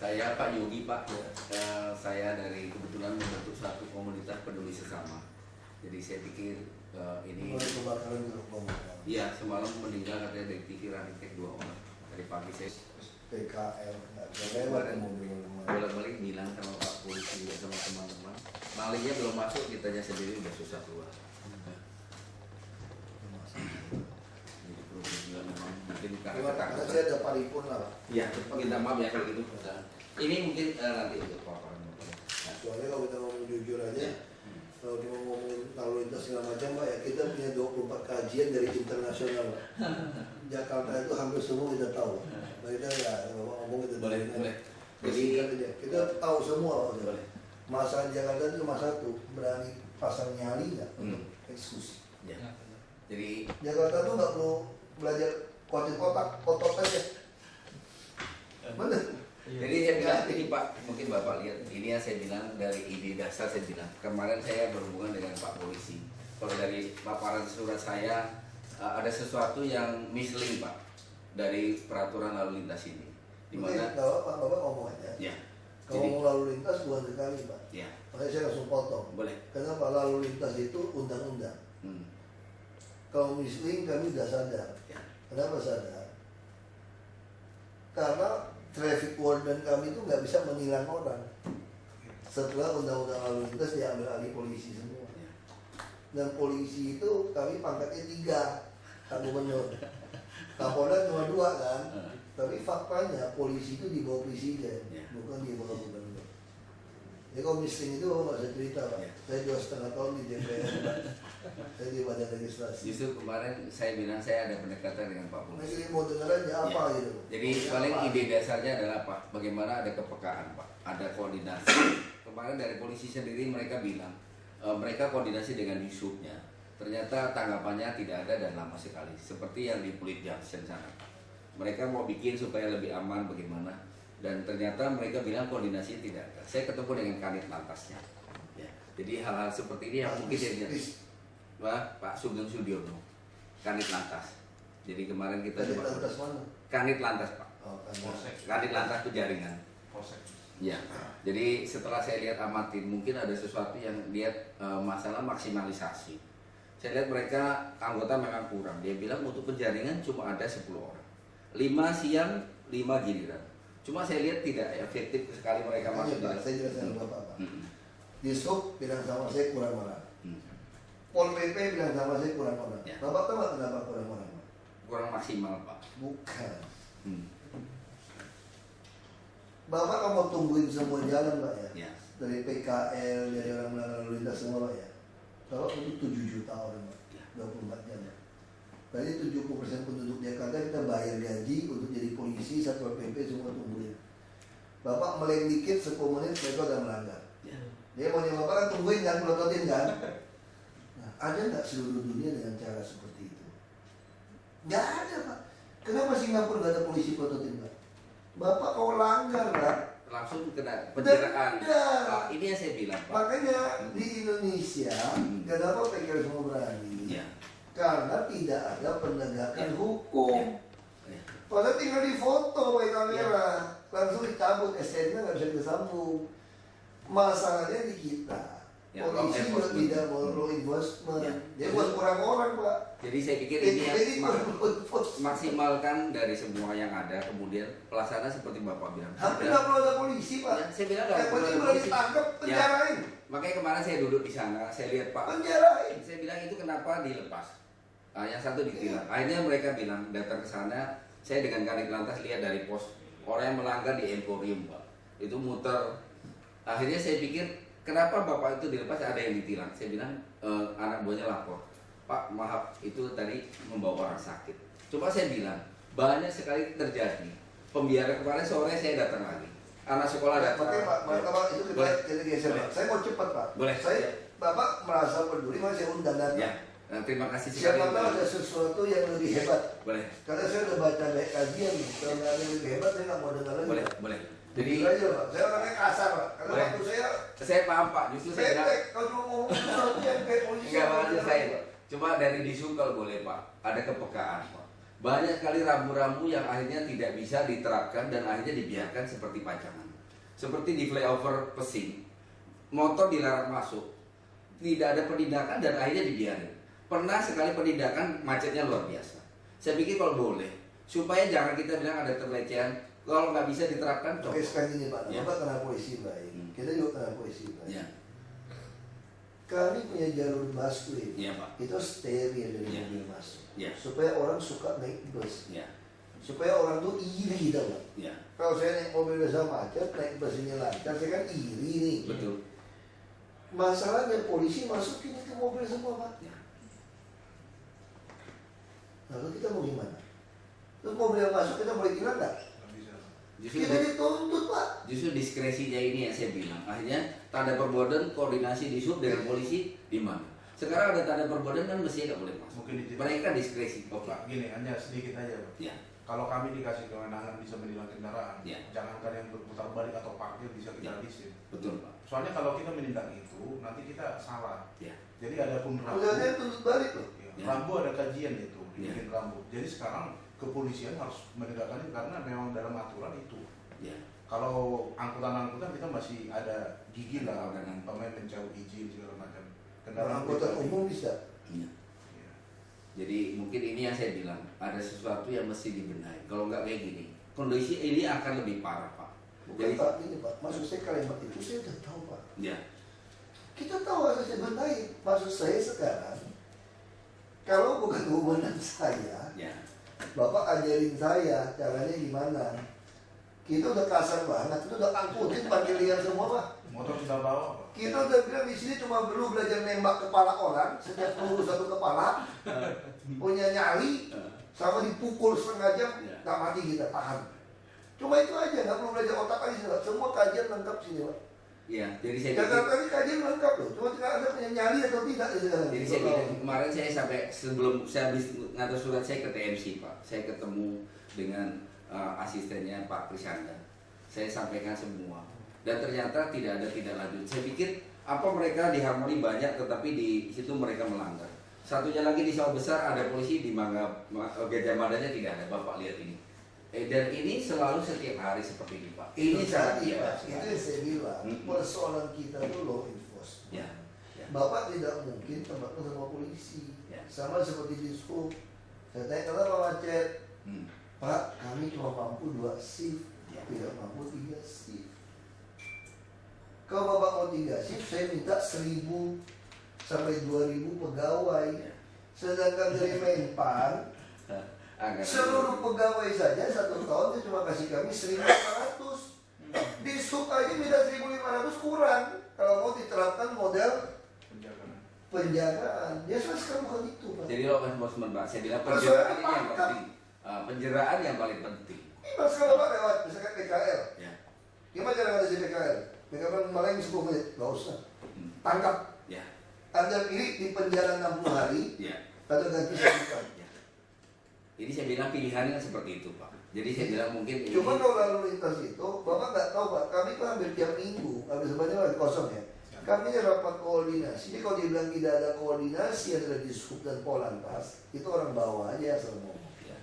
Saya Pak Yogi Pak, saya dari kebetulan membentuk satu komunitas peduli sesama. Jadi saya pikir ini iya semalam meninggal katanya dari pikiran radikal 2 orang. Dari pagi saya PKL bolak-balik bilang sama Pak Polisi sama teman-teman, malingnya belum masuk, kitanya sendiri udah susah keluar. Jadi problem juga memang mungkin karena ketakutan. saya ada paripurna Pak. Iya, minta maaf ya kalau gitu. Ini mungkin nanti untuk paparan. Soalnya kalau kita ngomong jujur aja, kalau kita ngomongin lalu lintas segala macam Pak ya, kita punya 24 kajian dari internasional Pak. Jakarta itu hampir semua kita tahu. Nah kita ya, Bapak ngomong kita boleh. Jadi kita tahu semua Pak. Boleh. Masalah Jakarta itu cuma satu, berani pasang nyali nggak untuk eksekusi. Ya. Jadi Jakarta tuh nggak perlu belajar kuatin otot aja. Bener. Jadi saya bilang ini Pak, mungkin Bapak lihat, ini yang saya bilang dari ide dasar saya bilang. Kemarin saya berhubungan dengan Pak Polisi. Kalau dari paparan surat saya ada sesuatu yang misleading Pak dari peraturan lalu lintas ini. Di mana Bapak ngomong aja. ya. Kalau mau lalu lintas bukan sekali Pak. Ya. Makanya saya langsung potong. Boleh. Kenapa lalu lintas itu undang-undang. Kalau misleading kami sudah sadar. Ya. Kenapa sadar? Karena traffic warden kami itu nggak bisa menilang orang. Setelah undang-undang lalu lintas diambil alih polisi semua. Ya. Dan polisi itu kami pangkatnya 3, Pak Gubernur. Kapolda cuma 2 kan. Tapi faktanya polisi itu di bawah presiden, bukan di bawah gubernur. Jadi kalau misleading itu nggak usah cerita Pak. Saya 2,5 tahun di DPR Pak. Saya di badan legislasi. Justru kemarin saya bilang saya ada pendekatan dengan Pak Nah, Polisi. jadi mau dengar aja apa gitu. Jadi paling ide dasarnya adalah apa? Bagaimana ada kepekaan Pak, ada koordinasi. Kemarin dari polisi sendiri mereka bilang mereka koordinasi dengan Yusufnya. Ternyata tanggapannya tidak ada dan lama sekali. Seperti yang di Pulit Junction sana. Mereka mau bikin supaya lebih aman bagaimana. Dan ternyata mereka bilang koordinasi tidak ada. Saya ketemu dengan Kanit Lantasnya. Ya. Jadi hal-hal seperti ini yang mungkin dia Pak Sugeng Sudiono, Kanit Lantas. Jadi kemarin kita Kanit Lantas mana? Kanit Lantas Pak. Oh, Kanit Lantas Penjaringan. Ya. Jadi setelah saya lihat amatin, mungkin ada sesuatu yang lihat masalah maksimalisasi. Saya lihat mereka anggota memang kurang. Dia bilang untuk penjaringan cuma ada 10 orang. 5 siang, 5 giliran. Cuma saya lihat tidak efektif sekali mereka masuk. Saya jelaskan Bapak. Di sub bilang sama saya kurang orang. Pol PP bilang sama saya kurang orang. Ya. Bapak tahu nggak kenapa kurang orang? Kurang maksimal Pak. Bukan. Bapak kamu tungguin semua jalan Pak ya. Ya. Dari PKL, dari orang lalu lintas semua Pak ya. Bapak butuh 7 juta orang Pak. 24 jam. Berarti 70% penduduk Jakarta kita bayar gaji untuk jadi polisi, Satpol PP semua tungguin. Bapak meleng dikit 10 menit mereka udah melanggar. Ya. Dia maunya Bapak kan tungguin kan, melototin kan. Nah, ada nggak seluruh dunia dengan cara seperti itu? Nggak ada Pak. Kenapa Singapura nggak ada polisi melototin Pak? Bapak kalau langgar Pak, Langsung kena penjaraan. Denda. Ini yang saya bilang Pak. Makanya di Indonesia kenapa PKL semua berani? Ya. Karena tidak ada penegakan hukum. Ya. Padahal tinggal di foto pakai kamera, langsung dicabut, SN-nya nggak bisa disambung. Masalahnya di kita. Ya, Polisi juga tidak mau law enforcement. Dia buat kurang orang Pak. Jadi saya pikir ini Jadi yang kurang law enforcement. maksimalkan dari semua yang ada, kemudian pelaksana seperti Bapak bilang. Hampir nggak perlu ada polisi Pak. Ya, saya bilang nggak Yang perlu penting ada udah polisi. ditangkap, penjarain. Makanya kemarin saya duduk di sana, saya lihat Pak. Penjarain. Saya bilang itu kenapa dilepas? Yang satu ditilang. Akhirnya mereka bilang datang ke sana. Saya dengan Kanit Lantas lihat dari pos orang yang melanggar di Emporium Pak. Itu muter. Akhirnya saya pikir kenapa Bapak itu dilepas, ada yang ditilang. Saya bilang anak buahnya lapor. Pak maaf itu tadi membawa orang sakit. Coba saya bilang banyak sekali terjadi. Pembiaran kemarin sore saya datang lagi. Anak sekolah datang. Pak, itu kita geser Pak. Saya mau cepat Pak. Boleh. Saya Bapak merasa peduli, masih undang datang. Ya. Nah, terima kasih sekali. Siapa tahu ada sesuatu yang lebih hebat. Boleh. Karena saya udah baca banyak kajian nih. Kalau nggak ada yang lebih hebat, saya nggak mau dengar lagi. Boleh. Jadi Jujur aja Pak. Saya orangnya kasar Pak. Karena boleh. waktu Saya paham Pak. Justru saya bilang bebek. Kalau mau ngomong sesuatu yang kayak polisi. enggak maksud saya Pak. Cuma dari disum kalau boleh Pak. Ada kepekaan Pak. Banyak sekali rambu-rambu yang akhirnya tidak bisa diterapkan dan akhirnya dibiarkan seperti pajangan. Seperti di flyover Pesing, motor dilarang masuk, tidak ada penindakan dan akhirnya dibiarin. Pernah sekali penindakan, macetnya luar biasa. Saya pikir kalau boleh, supaya jangan kita bilang ada pelecehan, kalau nggak bisa diterapkan, Oke, sekarang ini Pak, Ya. Bapak kena polisi baik, kita juga kena polisi baik. Ya, Kami punya jalur busway, ya Pak. itu steril dari Ya. mobil masuk, Ya. supaya orang suka naik bus, Ya, supaya orang tuh iri gitu Pak. ya, Kalau saya naik mobil biasa macet, naik bus ini lancar, saya kan iri nih. betul. Masalahnya polisi masukin ke mobil semua Pak. Ya. Lalu kita mau gimana? Terus mobil yang masuk kita boleh tinggal nggak? Justru, Kita dituntut Pak. justru diskresinya ini yang saya bilang. Akhirnya tanda perbuatan koordinasi di sub dengan polisi di mana? Sekarang ada tanda perbuatan kan mestinya nggak boleh masuk. Mungkin di Mereka diskresi. Oke. Pak, gini, hanya sedikit aja Pak. Ya, Kalau kami dikasih kewenangan bisa menilang kendaraan, Ya. jangankan yang berputar balik atau parkir bisa kita Ya. lisin. betul Pak. Soalnya kalau kita menindak itu, nanti kita salah. Ya, Jadi ada pun rambu. Udah dia tuntut balik loh. Ya, Ya. rambu ada kajian itu, Ya. dibikin rambu. Jadi sekarang kepolisian harus menegakkan itu karena memang dalam aturan itu. ya, Kalau angkutan-angkutan kita masih ada gigi lah, Ada kan. pemain mencabut izin segala macam. Angkutan pribadi. umum bisa. ya. Ya. Jadi mungkin ini yang saya bilang, ada sesuatu yang mesti dibenahi. Kalau nggak kayak gini, kondisi ini akan lebih parah Pak. Bukan Jadi, Pak, ini Pak, maksud saya kalimat itu saya udah tahu Pak. ya, Kita tahu harusnya benahi. Maksud saya sekarang, kalau bukan hubungan saya, ya, Bapak ajarin saya caranya gimana. Kita udah kasar banget, kita udah angkutin parkir liar semua Pak. Motor sudah bawa Pak. Kita udah bilang di sini cuma perlu belajar nembak kepala orang, setiap peluru satu kepala, punya nyali, sama dipukul setengah jam, Ya. nggak mati kita, tahan. Cuma itu aja, nggak perlu belajar otak lagi, semua kajian lengkap sini Pak. ya. Jadi saya pikir, Jakarta ini kajian lengkap loh, cuma tinggal ada punya nyali atau tidak di sekarang. jadi saya pikir kemarin saya sampai sebelum saya habis ngatur surat saya ke TMC Pak, saya ketemu dengan asistennya Pak Krisanda. Saya sampaikan semua dan ternyata tidak ada tindak lanjut. Saya pikir apa mereka di Harmoni banyak, tetapi di situ mereka melanggar. Satunya lagi di Sawah Besar ada polisi, di Gajah Madanya tidak ada. Bapak lihat ini. Dan ini selalu setiap hari seperti ini Pak. Ini sangat tadi Pak, biasa. itu yang saya bilang, Mm-mm. persoalan kita itu law enforcement. Ya, ya. Bapak tidak mungkin tempatnya sama polisi, Ya. sama seperti di school. Saya tanya kenapa macet? Hmm. Pak, kami cuma mampu 2 shift, Ya. tidak mampu 3 shift. Kalau Bapak mau 3 shift, saya minta 1.000 sampai 2.000 pegawai. Ya. Sedangkan dari Menpan, Agak seluruh pegawai saja 1 tahun dia cuma kasih kami 1.500. Di sub aja minta 1.500 kurang. Kalau mau diterapkan model Penjagaan. penjagaan, dia sekarang bukan itu Pak. Jadi law enforcement Pak, saya bilang Persoalan penjeraan ini yang pangkat. penting. Penjeraan yang paling penting. Ini Mas kalau Pak lewat misalkan PKL, Ya. gimana cara ngatasi PKL? PKL malah 10 menit, nggak usah. Hmm. Tangkap, Ya. Anda pilih di penjara 60 hari, Ya. atau ganti 1 juta. Ya. Jadi saya bilang pilihannya kan seperti itu Pak. Jadi saya bilang mungkin ini- Cuma kalau lalu lintas itu, Bapak nggak tahu Pak, kami kan hampir tiap minggu, habis sebanyak lagi kosong ya. Kami ini rapat koordinasi, jadi kalau dibilang tidak ada koordinasi antara Dishub dan Polantas, itu orang bawah aja asal ngomong. Ya.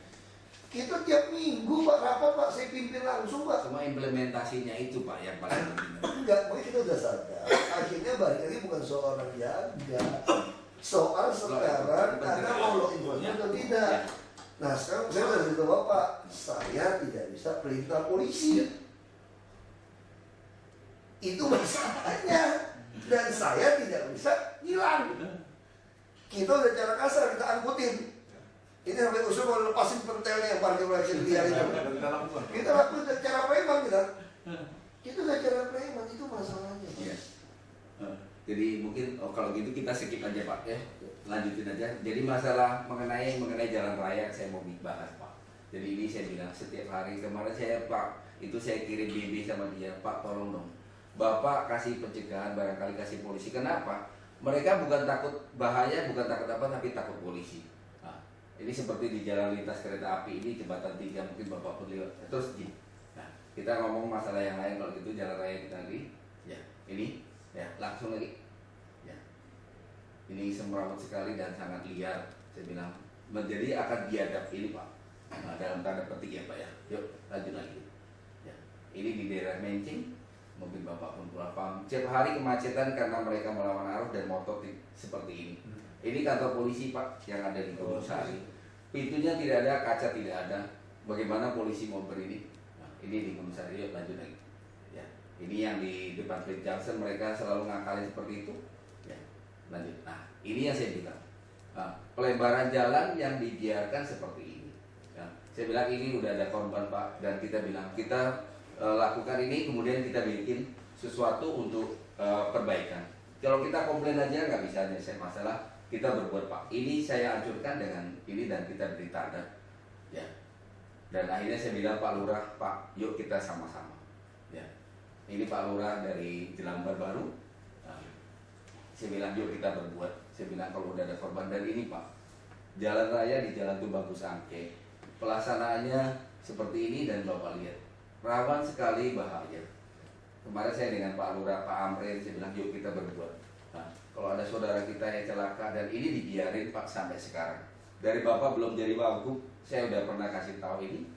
Kita tiap minggu Pak rapat Pak, saya pimpin langsung Pak. Cuma implementasinya itu Pak yang paling penting. Enggak, makanya kita udah sadar. Akhirnya balik lagi bukan soal orang jaga, soal sekarang ada law enforcement atau tidak. Ya. Nah sekarang saya udah beritahu Bapak, saya tidak bisa perintah polisi. Itu masalahnya. Dan saya tidak bisa hilang. Kita udah cara kasar, kita angkutin. Ini sampai usul mau lepasin pentelnya yang parkir liar itu. Kita lakukan. Kita lakukan cara preman kita. Itu udah cara preman, itu masalahnya. Ya. Jadi mungkin kalau gitu kita skip aja Pak ya. Lanjutin aja. Jadi masalah mengenai jalan raya saya mau bahas Pak. Jadi ini saya bilang setiap hari kemarin saya Pak itu saya kirim BB sama dia, Pak tolong dong. Bapak kasih pencegahan, barangkali kasih polisi. Kenapa? Mereka bukan takut bahaya, bukan takut apa, tapi takut polisi. Nah, ini seperti di jalan lintas kereta api ini jembatan 3 mungkin Bapak pun lewat. Terus di. Nah, kita ngomong masalah yang lain kalau gitu jalan raya kita lagi. Ya, ini ya langsung lagi. Ya. Ini semrawut sekali dan sangat liar. Saya bilang menjadi akan biadab ini Pak. Nah, dalam tanda petik ya Pak ya. Yuk lanjut lagi. Ya. Ini di daerah Mencing. mobil bapak pun pulang paham. Setiap hari kemacetan karena mereka melawan arus dan motor seperti ini. Ini kantor polisi pak yang ada di Kebun Sari. Pintunya tidak ada, kaca tidak ada. Bagaimana polisi mau berdiri? Nah, ini di Kebun Sari, yuk lanjut lagi. Ya, ini yang di depan Fleet Junction mereka selalu ngakalin seperti itu. Ya, lanjut. Nah, ini yang saya bilang. Nah, pelebaran jalan yang dibiarkan seperti ini. Ya, saya bilang ini udah ada korban pak dan kita bilang kita lakukan ini kemudian kita bikin sesuatu untuk perbaikan. Kalau kita komplain aja nggak bisa nyelesai masalah, kita berbuat pak. Ini saya hancurkan dengan ini dan kita beri tanda, ya. Dan akhirnya saya bilang Pak Lurah, Pak, yuk kita sama-sama. Ya, ini Pak Lurah dari Jelambar Baru. Nah, saya bilang yuk kita berbuat. Saya bilang kalau udah ada korban dan ini pak, jalan raya di Jalan Tubagus Angke, pelaksanaannya seperti ini dan bapak lihat. Rawan sekali bahaya. Kemarin saya dengan Pak Lurah, Pak Amrin, saya bilang yuk kita berbuat. Nah, kalau ada saudara kita yang celaka dan ini dibiarin Pak sampai sekarang. Dari Bapak belum jadi wagub, saya udah pernah kasih tahu ini.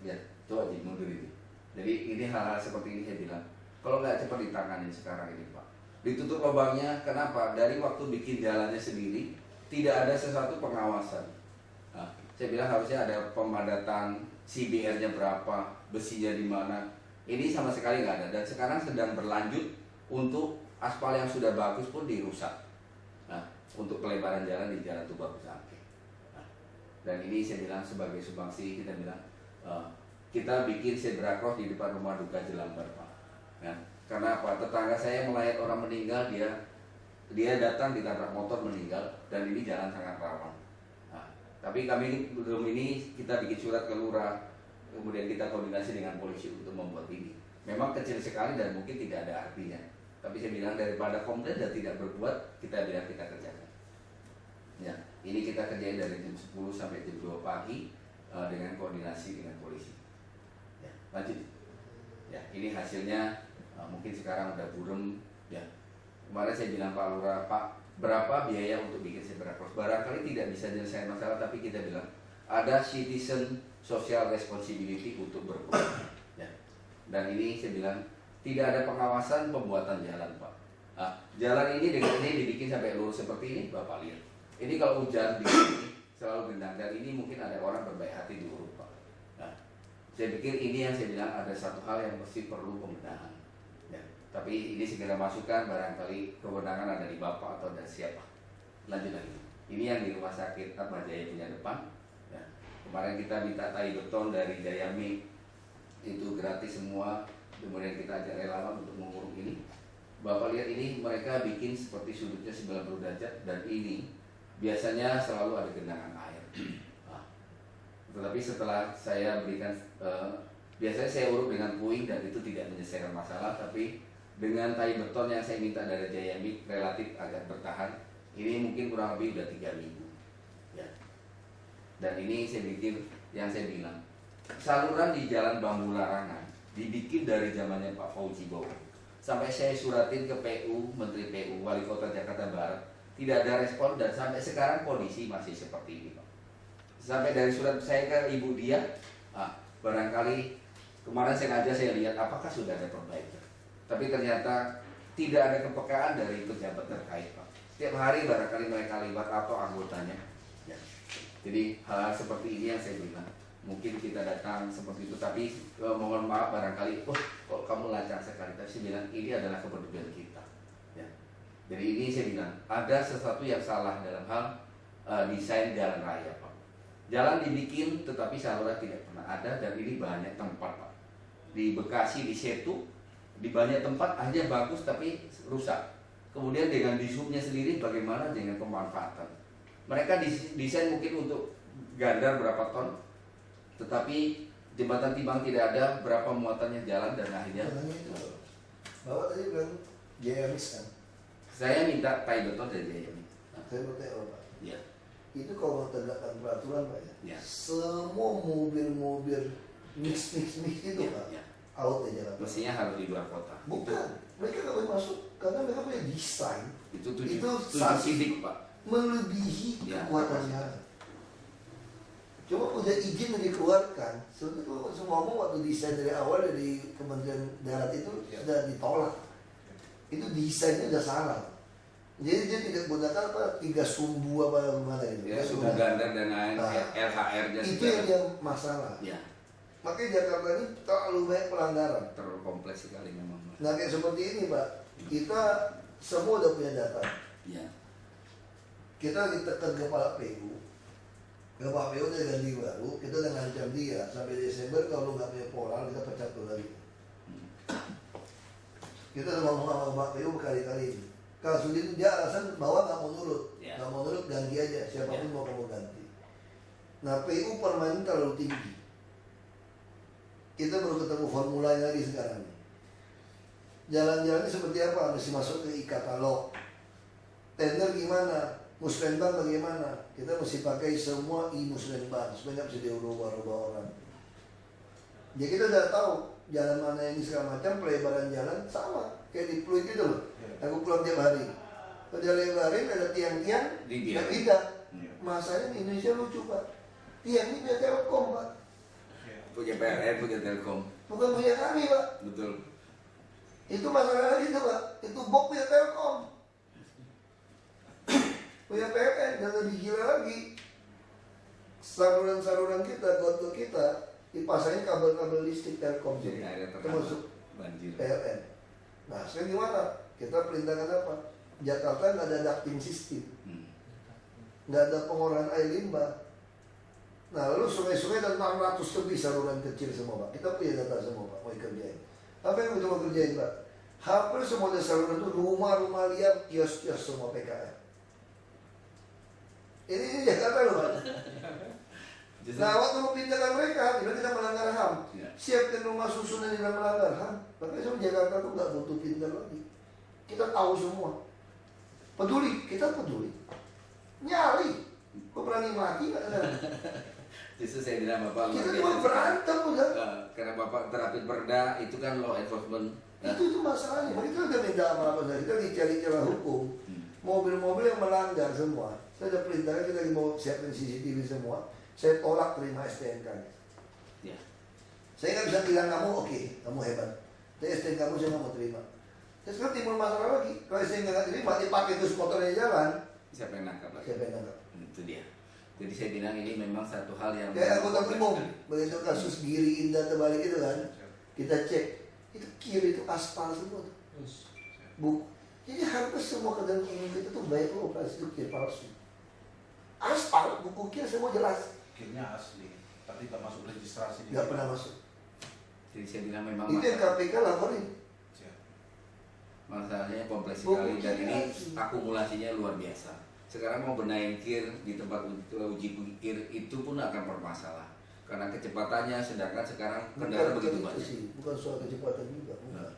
Ya, coba mundur ini. Jadi ini hal-hal seperti ini saya bilang. Kalau nggak cepat ditangani sekarang ini Pak. Ditutup lubangnya, kenapa? Dari waktu bikin jalannya sendiri, tidak ada sesuatu pengawasan. Nah, saya bilang harusnya ada pemadatan, CBR-nya berapa, besinya di mana. Ini sama sekali nggak ada dan sekarang sedang berlanjut untuk aspal yang sudah bagus pun dirusak. Nah, untuk pelebaran jalan di Jalan Tubagus Angke. Nah, dan ini saya bilang sebagai sumbangsi kita bilang kita bikin zebra cross di depan rumah duka Jelambar Pak. Ya, karena apa? Tetangga saya melayat orang meninggal, dia datang ditabrak motor meninggal dan ini jalan sangat rawan. Nah, tapi kami belum ini kita bikin surat ke lurah, kemudian kita koordinasi dengan polisi untuk membuat ini. Memang kecil sekali dan mungkin tidak ada artinya. Tapi saya bilang daripada komplain dan tidak berbuat, kita bilang kita kerjakan. Ya, ini kita kerjain dari jam 10 sampai jam 2 pagi dengan koordinasi dengan polisi. Ya, lanjut. Ya, ini hasilnya mungkin sekarang udah burem. Ya, kemarin saya bilang Pak Lurah, Pak, berapa biaya untuk bikin zebra cross? Barangkali tidak bisa menyelesaikan masalah, tapi kita bilang ada citizen social responsibility untuk berkurang. Ya. Dan ini saya bilang tidak ada pengawasan pembuatan jalan Pak. Nah, jalan ini dengan ini dibikin sampai lurus seperti ini, Bapak lihat. Ini kalau hujan di sini selalu gendang dan ini mungkin ada orang berbaik hati diurut Pak. Nah, saya pikir ini yang saya bilang ada satu hal yang mesti perlu pembenahan. Ya. Tapi ini segera masukkan, barangkali kewenangan ada di Bapak atau dari siapa. Lanjut lagi. Ini yang di Rumah Sakit Atma Jaya punya depan. Ya. Kemarin kita minta tai beton dari Jayami, itu gratis semua. Kemudian kita ajak relawan untuk menguruk ini. Bapak lihat ini mereka bikin seperti sudutnya 90 derajat dan ini biasanya selalu ada genangan air. Nah, tetapi setelah saya berikan, biasanya saya uruk dengan puing dan itu tidak menyelesaikan masalah. Tapi dengan tai beton yang saya minta dari Jayami relatif agak bertahan. Ini mungkin kurang lebih udah 3 minggu. Ya. Dan ini saya bikin yang saya bilang saluran di Jalan Bambu Larangan dibikin dari zamannya Pak Fauzi Bowo. Sampai saya suratin ke PU, Menteri PU, Wali Kota Jakarta Barat, tidak ada respon dan sampai sekarang kondisi masih seperti ini Pak. Sampai dari surat saya ke Ibu Dia, barangkali kemarin saya lihat apakah sudah ada perbaikan. Tapi ternyata tidak ada kepekaan dari pejabat terkait Pak. Setiap hari barangkali mereka libat atau anggotanya. Ya. Jadi hal-hal seperti ini yang saya bilang. Mungkin kita datang seperti itu, tapi mohon maaf barangkali, kok kamu lancang sekali. Tapi saya bilang ini adalah kepedulian kita. Ya. Jadi ini saya bilang ada sesuatu yang salah dalam hal desain jalan raya Pak. Jalan dibikin tetapi saluran tidak pernah ada dan ini banyak tempat Pak. Di Bekasi, di Setu, di banyak tempat hanya bagus tapi rusak. Kemudian dengan disubnya sendiri bagaimana dengan pemanfaatan. Mereka desain mungkin untuk gandar berapa ton, tetapi jembatan timbang tidak ada, berapa muatannya jalan dan akhirnya. Bapak tadi bilang Jayamis kan? Saya minta tai beton dari Jayamis. Saya bertanya Pak. Ya. Itu kalau tegakkan peraturan Pak ya. Ya. Semua mobil mix itu Ya, Pak. ya. Out ya jalan. Mestinya harus di luar kota. Bukan, mereka nggak boleh masuk karena mereka punya desain. Itu tujuh Itu sidik Pak. melebihi Ya, kekuatan jalan. Cuma udah izin udah dikeluarkan. Sebetulnya tuh semua ngomong waktu desain dari awal dari Kementerian Darat itu sudah ditolak. Itu desainnya udah salah. Jadi dia tidak gunakan apa 3 sumbu apa gimana itu. Ya, sumbu ganda dan lain LHR nya itu yang masalah. Ya. Makanya Jakarta ini terlalu banyak pelanggaran. Terlalu kompleks sekali memang. Nah kayak seperti ini Pak, kita semua udah punya data. Ya. Kita ditekan kepala PU. Kepala PU udah ganti baru, kita udah ngancam dia sampai Desember kalau nggak punya pola kita pecat tuh lagi. Kita udah ngomong sama Pak PU berkali-kali. Kalau sudah itu dia alasan bahwa nggak mau nurut, nggak mau nurut ganti aja siapapun mau kamu ganti. Nah PU permainan terlalu tinggi. Kita baru ketemu formulanya lagi sekarang. Jalan-jalannya seperti apa? Mesti masuk ke e-katalog. Tender gimana? Musrenbang bagaimana? Kita mesti pakai semua e-musrenbang supaya nggak bisa diubah-ubah orang. Jadi kita udah tahu jalan mana yang segala macam, pelebaran jalan sama kayak di Pluit itu loh. Aku pulang tiap hari. Kalau dia lebarin ada tiang-tiang, nggak tidak. Masanya di Indonesia lucu Pak. Tiang ini punya Telkom Pak. Punya PLN, punya Telkom. Bukan punya kami Pak. Betul. Itu masalah itu Pak. Itu bok punya Telkom. Punya PLN dan lebih gila lagi. Saluran-saluran kita, got kita dipasangin kabel-kabel listrik Telkom. Jadi airnya termasuk banjir. PLN. Nah sekarang gimana? Kita perintahkan apa? Jakarta nggak ada ducting system, nggak ada pengolahan air limbah. Nah lalu sungai-sungai dan 600 lebih saluran kecil semua Pak. Kita punya data semua Pak, mau kerjain. Apa yang kita mau kerjain Pak? Hampir semua saluran itu rumah-rumah liar, kios-kios semua PKR. Ini Jakarta loh Pak. Nah waktu mau pindahkan mereka, kita tidak melanggar HAM. Siapkan rumah susunan yang melanggar HAM. Makanya sama Jakarta tuh nggak butuh pindah lagi. Kita tahu semua. Peduli, kita peduli. Nyali, kok berani mati nggak ada. Justru saya bilang Bapak Kita cuma berantem udah. Karena Bapak terapin perda itu kan law enforcement. Itu masalahnya. Kita udah minta apa kita dicari celah hukum. Mobil-mobil yang melanggar semua. Saya udah perintahkan kita lagi mau siapin CCTV semua. Saya tolak terima STNK. Ya. Saya nggak bisa bilang kamu oke, kamu hebat. Tapi STNK kamu saya nggak mau terima. Terus kan timbul masalah lagi. Kalau STNK nggak terima, dipakai terus motornya jalan. Siapa yang nangkap lagi? Siapa yang nangkap? Itu dia. Jadi saya bilang ini memang satu hal yang Kayak anggota umum, begitu kasus Giri Indah terbalik itu kan, kita cek itu kiri itu aspal semua. Jadi hampir semua kendaraan umum itu tuh baik lo operasi itu kiri palsu. Aspal, buku kiri semua jelas. Kirnya asli, tapi tak masuk registrasi. Nggak pernah masuk. Jadi saya bilang memang Itu yang KPK laporin. masalahnya kompleks sekali dan ini akumulasinya luar biasa. Sekarang mau benahin kir di tempat uji kir itu pun akan bermasalah karena kecepatannya, sedangkan sekarang kendaraan begitu banyak. Bukan soal kecepatan juga. Bukan.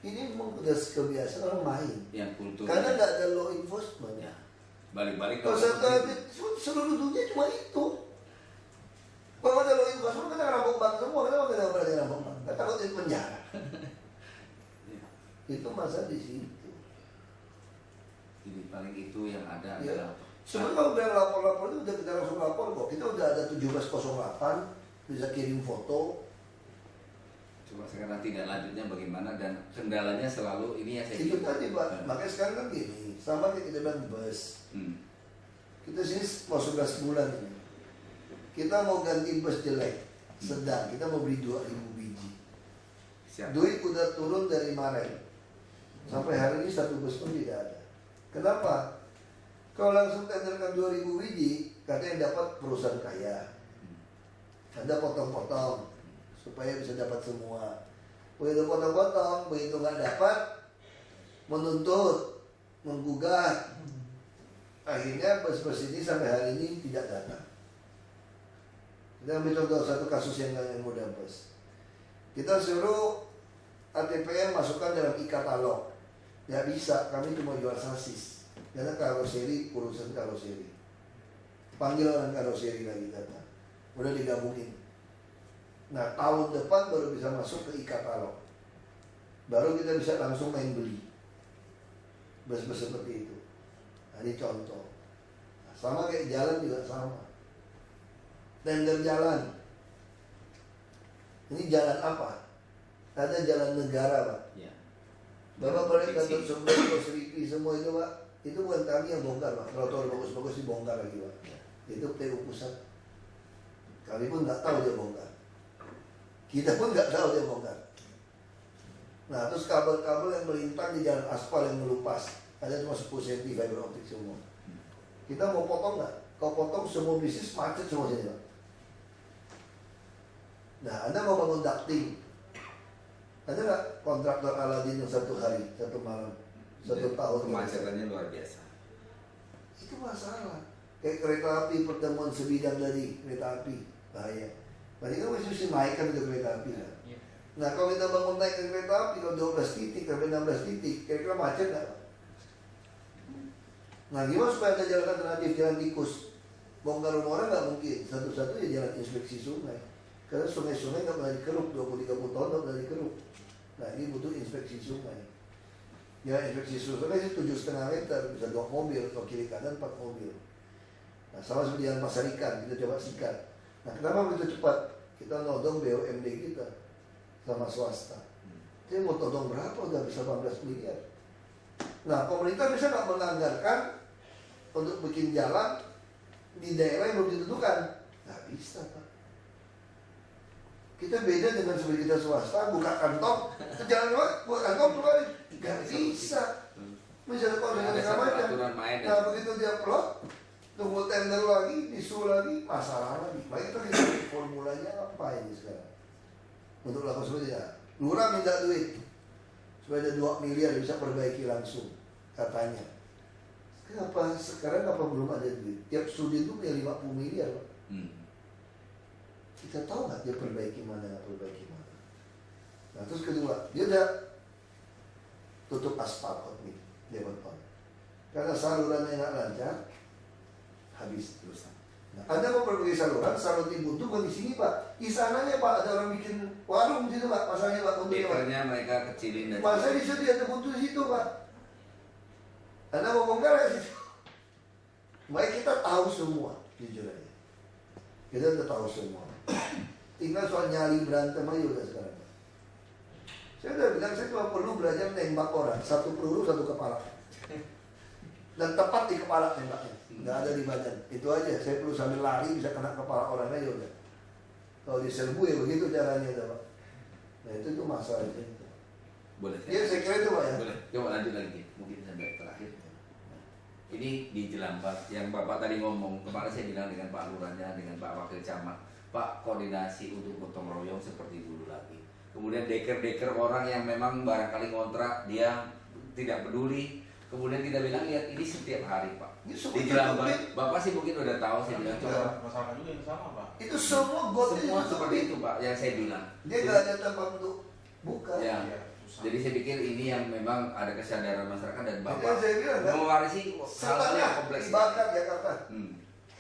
Ini memang udah kebiasaan orang main. Yang kultur. Karena nggak ada law enforcement. Ya. Balik-balik kalau seluruh dunia cuma itu. Kalau ada law enforcement kita ngerampok bank semua, kenapa kita nggak berani ngerampok bank? Kita takut di penjara. Itu masa di situ. Jadi paling itu yang ada Ya. adalah Sebenarnya kalau bilang lapor-lapor itu udah kita langsung lapor kok. Kita udah ada 1708 bisa kirim foto. Coba sekarang tidak lanjutnya bagaimana dan kendalanya selalu ini yang saya Itu kira. tadi Pak. Makanya sekarang kan gini, sama kayak kita bilang bus. Kita sini mau 11 bulan ini. Kita mau ganti bus jelek, sedang. Kita mau beli 2000 biji. Siap. Duit udah turun dari Maret. Sampai hari ini satu bus pun tidak ada. Kenapa? Kalau langsung tenderkan 2000 biji, katanya dapat perusahaan kaya. Anda potong-potong supaya bisa dapat semua. Begitu potong-potong, begitu nggak dapat, menuntut, menggugat. Akhirnya bus-bus ini sampai hari ini tidak datang. Kita ambil contoh satu kasus yang mudah bus. Kita suruh ATPN masukkan dalam e-katalog. Nggak bisa, kami cuma jual sasis. Karena karoseri, urusan karoseri. Panggil orang karoseri lagi datang. Udah digabungin. Nah tahun depan baru bisa masuk ke e-katalog. Baru kita bisa langsung main beli bus-bus seperti itu. Nah, ini contoh. Nah, sama kayak jalan juga sama. tender jalan. Ini jalan apa? Ada jalan negara, Pak. Ya. Bapak balik kantor Sumber, Seripi, semua itu, Pak. Itu bukan kami yang bongkar, Pak. Trotoar bagus-bagus dibongkar lagi, Pak. Itu PU pusat. Kami pun nggak tahu dia bongkar. Kita pun nggak tahu dia bongkar. Nah, terus kabel-kabel yang melintang di jalan aspal yang melupas. Ada cuma 10 cm fiber optik semua. Kita mau potong nggak? Kau potong semua bisnis macet semua sini, Pak. Nah, Anda mau bangun ducting. Ada nggak kontraktor Aladin yang 1 hari, 1 malam, 1 tahun? Kemacetannya luar biasa. Itu masalah. Kayak kereta api, pertemuan sebidang dari kereta api, bahaya. Berarti kan mesti naikkan itu kereta api kan? Iya. Nah, kalau kita bangun naikkan kereta api, kalau 12 titik sampai 16 titik, kira-kira macet nggak? Nah, gimana supaya ada jalan alternatif, jalan tikus? Bongkar rumah orang nggak mungkin. Satu-satunya jalan inspeksi sungai. Karena sungai-sungai nggak pernah dikeruk, 20-30 tahun nggak pernah dikeruk. Nah, ini butuh inspeksi sungai. Ya, inspeksi sungai itu 7,5 meter, bisa 2 mobil, kalau kiri kanan 4 mobil. Nah, sama seperti yang pasar ikan, kita coba sikat. Nah, kenapa begitu cepat? Kita nodong BUMD kita sama swasta. Dia mau todong berapa? Udah bisa 18 miliar. Nah, pemerintah bisa nggak menganggarkan untuk bikin jalan di daerah yang belum ditentukan? Nggak bisa, Pak. Kita beda dengan seperti kita swasta, buka kantong, ke jalan luar, buka kantong keluar, nggak bisa. Misalnya kalau dengan Ada satu macam, aturan main. nah begitu dia plot, tunggu tender lagi, disuruh lagi, masalah lagi. Makanya kita lihat formulanya apa ini sekarang untuk lakukan seperti itu. Lurah minta duit supaya ada 2 miliar bisa perbaiki langsung katanya. Kenapa sekarang apa belum ada duit? Tiap studi itu punya 50 miliar, Pak. Kita tahu nggak dia perbaiki mana, nggak perbaiki mana. Nah, terus kedua, dia udah tutup aspal nih, dia beton. Karena salurannya nggak lancar, habis terus. Nah, Anda mau perbaiki saluran dibutuh bukan di sini, Pak. Di sananya, Pak, ada orang bikin warung di situ, Pak. Masalahnya, Pak, untuk Dekernya mereka kecilin dan masa di situ ada butuh di situ, Pak. Anda mau bongkar ya situ. Baik, kita tahu semua, jujur aja. Kita udah tahu semua. Tinggal soal nyali berantem aja udah sekarang. Saya udah bilang saya cuma perlu belajar nembak orang, 1 peluru 1 kepala. Dan tepat di kepala tembaknya, nggak ada di badan. Itu aja. Saya perlu sambil lari bisa kena kepala orang aja udah. Kalau diserbu ya begitu caranya, Pak. Nah itu masalahnya. boleh. Ya saya kira itu, Pak ya. Boleh. Coba lanjut lagi, mungkin sampai terakhir. Ini di Jelambar yang Bapak tadi ngomong, kemarin saya bilang dengan Pak Lurahnya, dengan Pak Wakil Camat, Pak, koordinasi untuk gotong royong seperti dulu lagi. Kemudian deker-deker orang yang memang barangkali ngontrak, dia tidak peduli. Kemudian kita bilang, lihat ini setiap hari, Pak. Ini Di Jelambar, Bapak sih mungkin udah tahu, saya bilang coba. Masalah juga yang sama, Pak. Itu semua gotnya Semua seperti itu, Pak, yang saya bilang. Dia nggak ada tempat untuk buka. Ya. Iya, susah. Jadi saya pikir ini yang memang ada kesadaran masyarakat dan Jadi Bapak saya bilang kan, mewarisi hal-hal setengah yang kompleks. dibakar Jakarta. Hmm.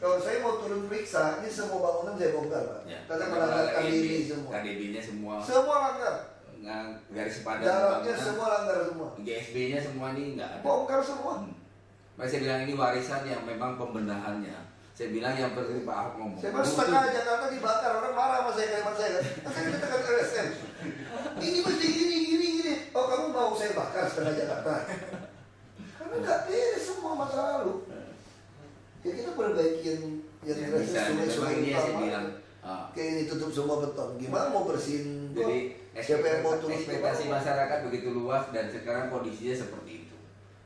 Kalau saya mau turun periksa, ini semua bangunan saya bongkar, Pak. Ya. Karena melanggar KDB semua. KDB-nya semua. Semua langgar. Garis padan Jaraknya bangunan. semua langgar semua. GSB-nya semua ini enggak ada. Bongkar semua. Makanya saya bilang ini warisan yang memang pembenahannya. Saya bilang yang seperti Pak Ahok ngomong. Saya bilang setengah Jakarta dibakar, orang marah sama saya kalimat saya kan. Saya katakan LSM. Ini mesti gini. Oh kamu mau saya bakar setengah Jakarta? Karena nggak beres semua masa lalu. Ya kita perbaiki yang Ya, bisa, memang ini yang saya bilang. Kayak ini tutup semua beton. Gimana mau bersihin? Jadi siapa yang mau turun? ekspektasi masyarakat begitu luas dan sekarang kondisinya seperti itu.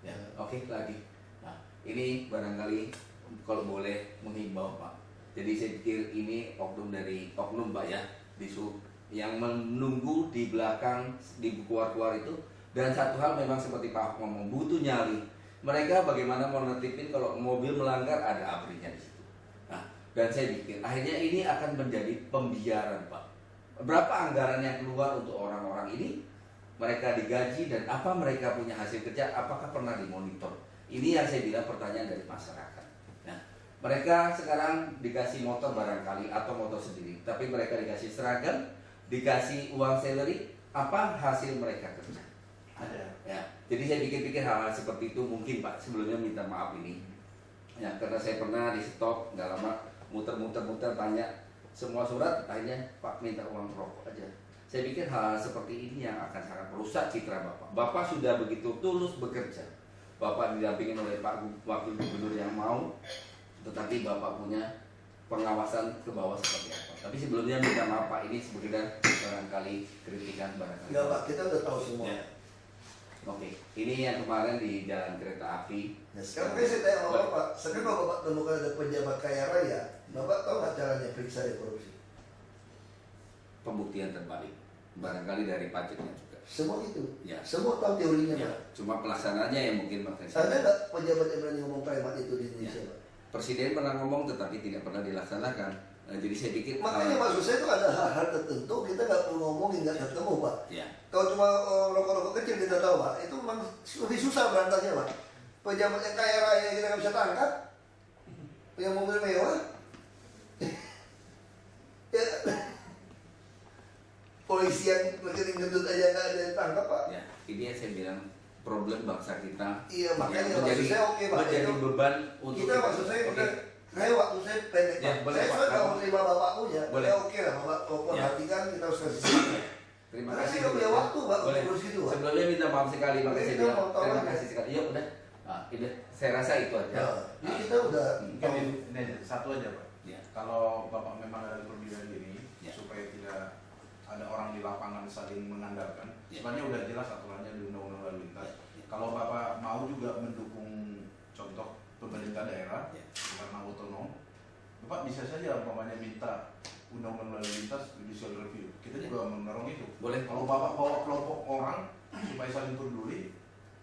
Ya, oke lagi. Nah, ini barangkali kalau boleh menghimbau, Pak. Jadi saya pikir ini oknum Pak ya, di sub yang menunggu di belakang di keluar itu. Dan satu hal memang seperti Pak ngomong, butuh nyali. Mereka bagaimana mau nertipin kalau mobil melanggar ada aprinya di situ. Nah, dan saya pikir akhirnya ini akan menjadi pembiaran, Pak. Berapa anggaran yang keluar untuk orang-orang ini? Mereka digaji dan apa mereka punya hasil kerja? Apakah pernah dimonitor? Ini yang saya bilang pertanyaan dari masyarakat. Nah, mereka sekarang dikasih motor barangkali atau motor sendiri, tapi mereka dikasih seragam, dikasih uang salary, apa hasil mereka kerja? Ada. Ya, jadi saya pikir-pikir hal-hal seperti itu mungkin Pak. Sebelumnya minta maaf ini. Ya, karena saya pernah di stop nggak lama muter-muter tanya semua surat akhirnya Pak minta uang rokok aja. Saya pikir hal seperti ini yang akan sangat merusak citra Bapak. Bapak sudah begitu tulus bekerja. Bapak didampingin oleh Pak Wakil Gubernur yang mau, tetapi Bapak punya pengawasan ke bawah seperti apa. Tapi sebelumnya minta maaf Pak, ini sekedar barangkali kritikan barangkali. Enggak Pak, kita udah tahu semua. Ya. Oke, ini yang kemarin di jalan kereta api. Nah, sekarang saya tanya sama Bapak, sekarang kalau Bapak temukan ada pejabat kaya raya, Bapak tahu nggak caranya periksa dia korupsi? Pembuktian terbalik, barangkali dari pajaknya juga. Semua itu, Ya. semua tahu teorinya Ya, Pak. cuma pelaksananya yang mungkin Ada nggak pejabat yang berani ngomong kalimat itu di Indonesia Ya. Pak? Presiden pernah ngomong tetapi tidak pernah dilaksanakan. Jadi saya pikir Makanya maksud saya itu ada hal-hal tertentu kita nggak perlu ngomongin, nggak ketemu Pak. ya, Kalau cuma rokok-rokok kecil kita tahu Pak, itu memang lebih susah berantasnya Pak. Pejabat yang kaya raya kita nggak bisa tangkap, yang mobil mewah, ya, polisi yang rekening gendut aja nggak ada yang tangkap Pak. ya, ini yang saya bilang problem bangsa kita. Iya makanya yang maksud saya oke Pak. menjadi Itu beban untuk kita maksud saya Oke. udah, saya waktu saya pendek Ya, Pak. boleh, Saya Pak. soalnya kalau terima Bapak punya, Boleh. ya oke lah Bapak kalau perhatikan kita harus kasih semangat. Terima Karena kasih. saya nggak punya waktu Pak Boleh. untuk urus gitu Pak. Sebelumnya minta maaf sekali, makanya saya Kita bilang mau tahu terima aja. kasih sekali. Ya udah, ini saya rasa itu aja. Ya, jadi kita udah Mungkin ini aja, satu aja Pak. Ya. Kalau Bapak memang ada perbedaan ini, Ya. supaya tidak ada orang di lapangan saling mengandalkan, Ya. sebenarnya udah jelas aturannya di Undang-Undang Lalu Lintas. Ya. Kalau Bapak mau juga mendukung contoh pemerintah daerah Ya. karena otonom, Bapak bisa saja umpamanya minta Undang-Undang Lalu Lintas judicial review. Kita Ya. juga mendorong itu. Boleh. Kalau Bapak bawa kelompok orang supaya saling peduli,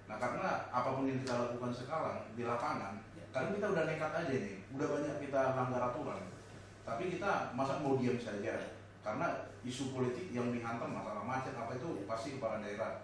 nah karena apapun yang kita lakukan sekarang di lapangan, Ya. karena kita udah nekat aja nih, udah banyak kita langgar aturan. Tapi kita masa mau diam saja? Karena isu politik yang dihantam masalah macet apa itu pasti kepala daerah.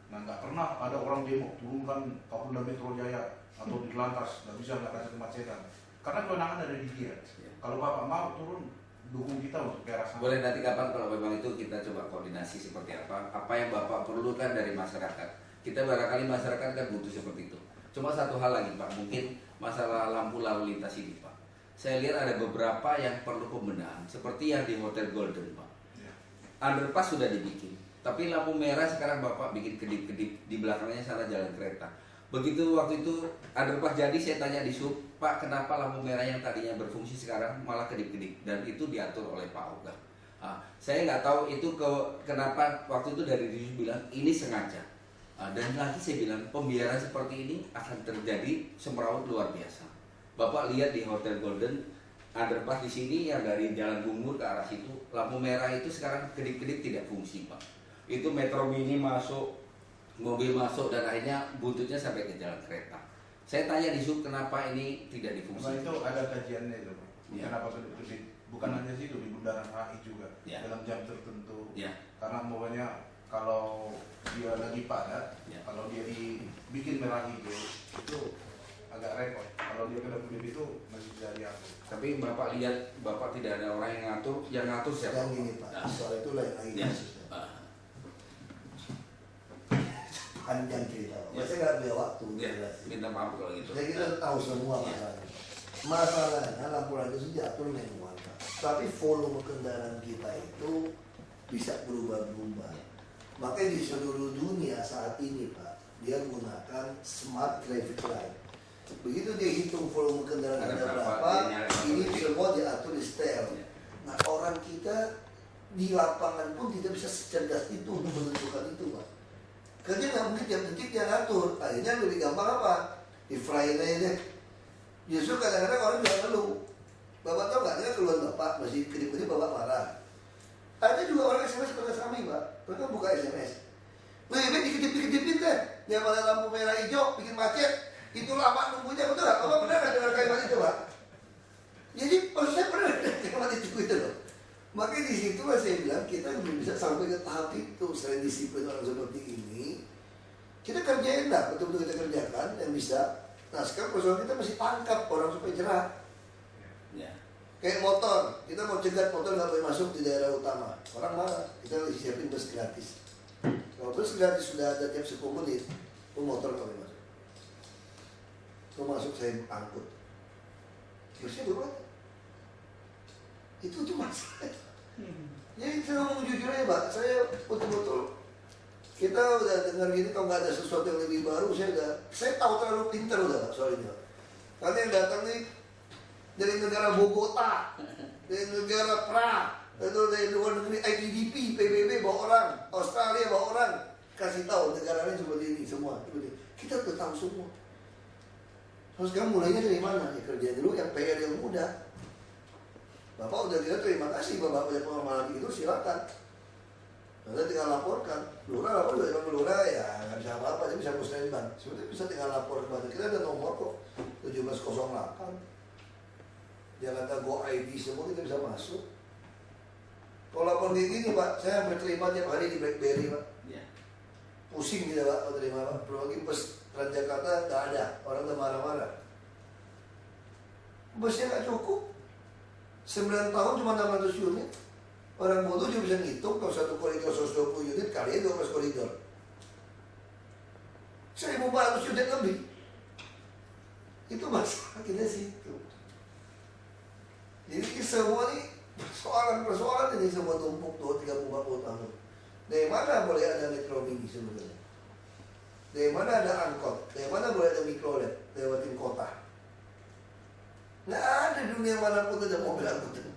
Nah nggak pernah ada orang demo turunkan Kapolda Metro Jaya atau di lantas, nggak bisa nggak kasih kemacetan. Karena kewenangan ada di dia. Ya. Kalau Bapak mau turun, dukung kita untuk ke arah sana. Boleh nanti kapan kalau memang itu kita coba koordinasi seperti apa yang Bapak perlukan dari masyarakat. Kita barangkali masyarakat kan butuh seperti itu. Cuma satu hal lagi Pak, mungkin masalah lampu lalu lintas ini Pak. Saya lihat ada beberapa yang perlu pembenahan, seperti yang di Hotel Golden Pak. Ya. Underpass sudah dibikin, tapi lampu merah sekarang Bapak bikin kedip-kedip di belakangnya sana jalan kereta. Begitu waktu itu underpass jadi, saya tanya di sub, Pak kenapa lampu merah yang tadinya berfungsi sekarang malah kedip-kedip, dan itu diatur oleh Pak Oga. Saya nggak tahu itu kenapa waktu itu dari Disub bilang ini sengaja. Dan lagi saya bilang pembiaran seperti ini akan terjadi semeraut luar biasa. Bapak lihat di Hotel Golden underpass di sini yang dari Jalan Bungur ke arah situ, lampu merah itu sekarang kedip-kedip tidak fungsi Pak. Itu Metro Mini masuk, mobil masuk, dan akhirnya buntutnya sampai ke jalan kereta. Saya tanya di sub kenapa ini tidak Nah, difungsikan. itu ada kajiannya itu, Pak. Ya. Kenapa kedip-kedip? Bukan hanya situ, di bundaran HI juga, Ya. dalam jam tertentu. Ya. Karena umpamanya kalau dia lagi padat, Ya. kalau dia dibikin merah hijau, itu agak repot. Kalau dia kedip-kedip itu masih bisa diatur. Tapi Bapak lihat, Bapak tidak ada orang yang ngatur siapa? yang gini Pak, Nah, soal itu lain lagi ya. kasusnya. Ah, Panjang cerita Pak. Ya. Saya nggak punya waktu untuk ya, jelasin. minta maaf kalau gitu. Jadi kita tahu semua Ya. masalahnya. Masalahnya lampu lampu itu diatur manual Pak. Tapi volume kendaraan kita itu bisa berubah-berubah. Makanya di seluruh dunia saat ini Pak, dia gunakan smart traffic light. Begitu dia hitung volume kendaraan Ada ada berapa, berapa, dia nyari ini berapa. semua diatur di setel. Ya. Nah orang kita di lapangan pun tidak bisa secerdas itu untuk menentukan itu Pak. Kerja nggak mungkin tiap detik dia ngatur. Akhirnya lebih gampang apa? Di fry aja deh. Justru kadang-kadang orang juga ngeluh. Bapak tahu nggak? Dia keluhan bapak masih kedip-kedip bapak marah. Ada juga orang SMS kepada kami Pak. Mereka buka SMS. Lebih dikedip-kedipin deh. Yang mana lampu merah hijau bikin macet. Itu lama nunggunya, betul nggak? Bapak pernah nggak dengar kalimat itu Pak? Jadi saya pernah dengar kalimat itu loh. Makanya di situ saya bilang kita belum bisa sampai ke tahap itu. Selain disiplin orang seperti ini, kita kerjain lah, betul-betul kita kerjakan yang bisa. Nah sekarang persoalan kita masih tangkap orang supaya jerah. Ya. Kayak motor, kita mau cegat motor nggak boleh masuk di daerah utama. Orang marah, kita lagi siapin bus gratis. Kalau bus gratis sudah ada tiap 10 menit, itu motor nggak boleh masuk. Itu masuk saya angkut. Terusnya berapa? Itu tuh masalah. Jadi saya ngomong jujur aja Pak, saya betul-betul kita udah dengar gini, kalau nggak ada sesuatu yang lebih baru, saya tahu terlalu pintar udah Pak soal ini Pak. Karena yang datang nih dari negara Bogota, dari negara Prague, atau dari luar negeri IPDP, PBB bawa orang, Australia bawa orang, kasih tahu negara lain seperti ini semua. Kita udah tahu semua. Terus kamu mulainya dari mana? Ya kerja dulu yang PR yang mudah. Bapak udah bilang terima kasih, Bapak punya pengalaman itu silakan. Nanti tinggal laporkan. Lurah lapor dari lurah ya nggak bisa apa-apa, dia bisa musnahkan. Sebetulnya bisa tinggal lapor kepada kita, ada nomor kok 1708. Dia kata Go ID semua kita bisa masuk. Kalau lapor kayak gini Pak, saya hampir terima tiap hari di BlackBerry Pak. Pusing kita Pak, mau terima Pak. Belum lagi bus Transjakarta nggak ada, orang udah marah-marah. Busnya nggak cukup, 9 tahun cuma 600 unit. Orang bodoh juga bisa ngitung kalau satu koridor 120 unit kali 12 koridor. 1.400 unit lebih. Itu masalah kita situ. Jadi semua ini persoalan ini semua tumpuk 30-40 tahun. Dari mana boleh ada metro mini sebenarnya? Dari mana ada angkot? Dari mana boleh ada mikrolet lewatin kota? Nggak ada di dunia manapun ada mobil angkutan.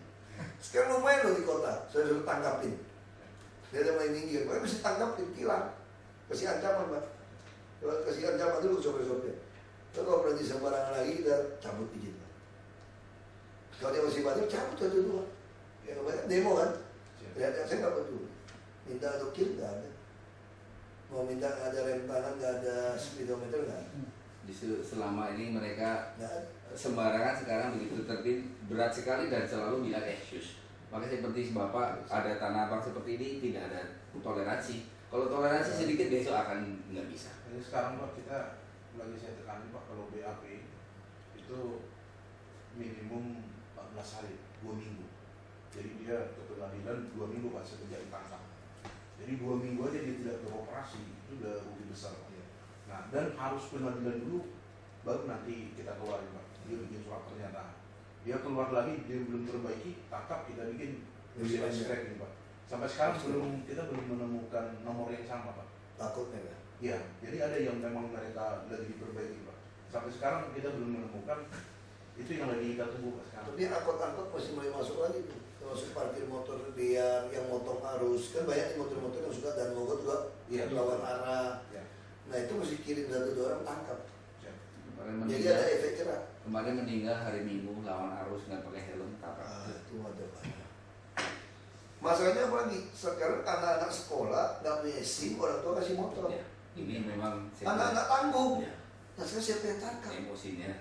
Sekarang lumayan loh di kota, saya suruh tangkapin. Dia ada main minggir, tapi mesti tangkapin, tilang. Kasih ancaman Pak. Kasih ancaman dulu sopir-sopir. Kalau berhenti sembarangan lagi, kita cabut izin Pak. Kalau dia masih banyak, cabut aja dulu Pak. Ya banyak demo kan? Lihat saya nggak peduli. Minta untuk kill nggak ada. Mau minta nggak ada rem tangan, nggak ada speedometer nggak ada. Justru selama ini mereka Nggak ada. sembarangan, sekarang begitu tertib, berat sekali dan selalu bilang excuse. Makanya seperti Bapak ada tanah abang seperti ini, tidak ada toleransi. Kalau toleransi sedikit besok akan nggak bisa. Jadi sekarang Pak, kita lagi saya tekanin Pak, kalau BAP itu minimum 14 hari, 2 minggu. Jadi dia ke pengadilan 2 minggu Pak sejak ditangkap. Jadi 2 minggu aja dia tidak beroperasi, itu udah rugi besar Pak. Nah, dan harus pengadilan dulu, baru nanti kita keluarin Pak. Dia bikin surat pernyataan. Dia keluar lagi, dia belum perbaiki, tangkap, kita bikin scraping Pak. Sampai sekarang kita belum menemukan nomor yang sama Pak. Takutnya kan? Iya, jadi ada yang memang mereka lagi diperbaiki Pak. Sampai sekarang kita belum menemukan, itu yang lagi kita tunggu Pak sekarang. Tapi angkot-angkot masih mulai masuk lagi tuh. Termasuk parkir motor biar yang motong arus. Kan banyak nih motor-motor yang suka dan mogok juga lawan arah. Ya. Nah itu mesti kirim 1-2 orang tangkap. Ya. Jadi ada efek jerak. Kemarin meninggal hari Minggu lawan arus nggak pakai helm, tabrak. Itu ada banyak. Masalahnya apa lagi? Sekarang anak-anak sekolah nggak punya SIM, orang tua kasih motor. Ya, ini memang Anak-anak tanggung. Ya, Nah sekarang siapa yang tangkap? emosinya.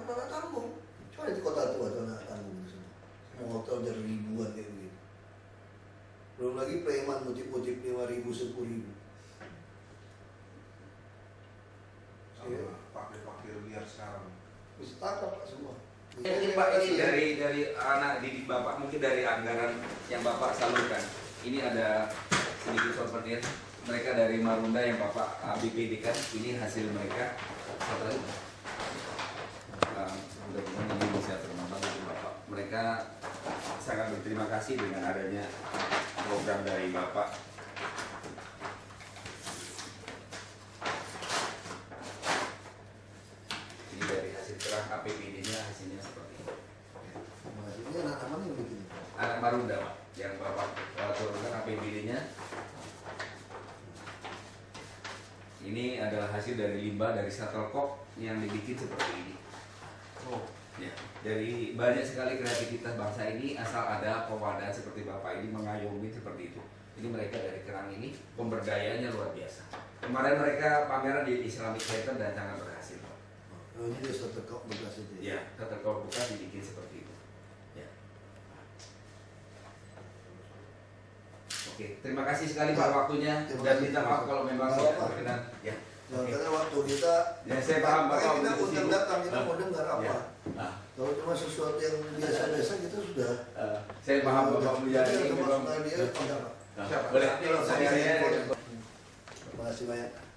Anak-anak tanggung. Coba di kota tua tuh anak tanggung itu semua. Motor dari ribuan kayak begitu. Belum lagi preman mutip-mutip 5.000, 10.000. Sama pakai liar sekarang. Bisa tangkap Pak semua. Mungkin Pak ini dari anak didik Bapak, mungkin dari anggaran yang Bapak salurkan. Ini ada sedikit souvenir. Mereka dari Marunda yang Bapak BPD kan, ini hasil mereka. Mudah-mudahan ini bisa bermanfaat untuk Bapak. Mereka sangat berterima kasih dengan adanya program dari Bapak. Ini dari hasil cerah APBD-nya, hasilnya seperti ini. Ini anak mana yang begini? Anak Marunda Pak, yang Bapak turunkan APBD-nya. Ini adalah hasil dari limbah dari Shuttlecock yang dibikin seperti ini. Ya, dari banyak sekali kreativitas bangsa ini, asal ada pewadah seperti Bapak ini mengayomi seperti itu. Ini mereka dari kerang ini pemberdayaannya luar biasa. Kemarin mereka pameran di Islamic Center dan sangat berhasil Pak. Oh, ini dia Shuttlecock bekas itu. Ya, Shuttlecock bukan dibikin seperti itu. Ya. Oke, terima kasih sekali Pak waktunya dan minta maaf kalau memang tidak berkenan. Ya. Nah, karena waktu kita, Ya, saya paham Bapak kita begitu undang sibuk. datang, kita mau dengar apa. Ya. Nah, Kalau cuma sesuatu yang biasa-biasa kita sudah. saya paham Bapak Jadi menjadi termasuk memang. dia, enggak Pak. Boleh, saya Terima kasih banyak.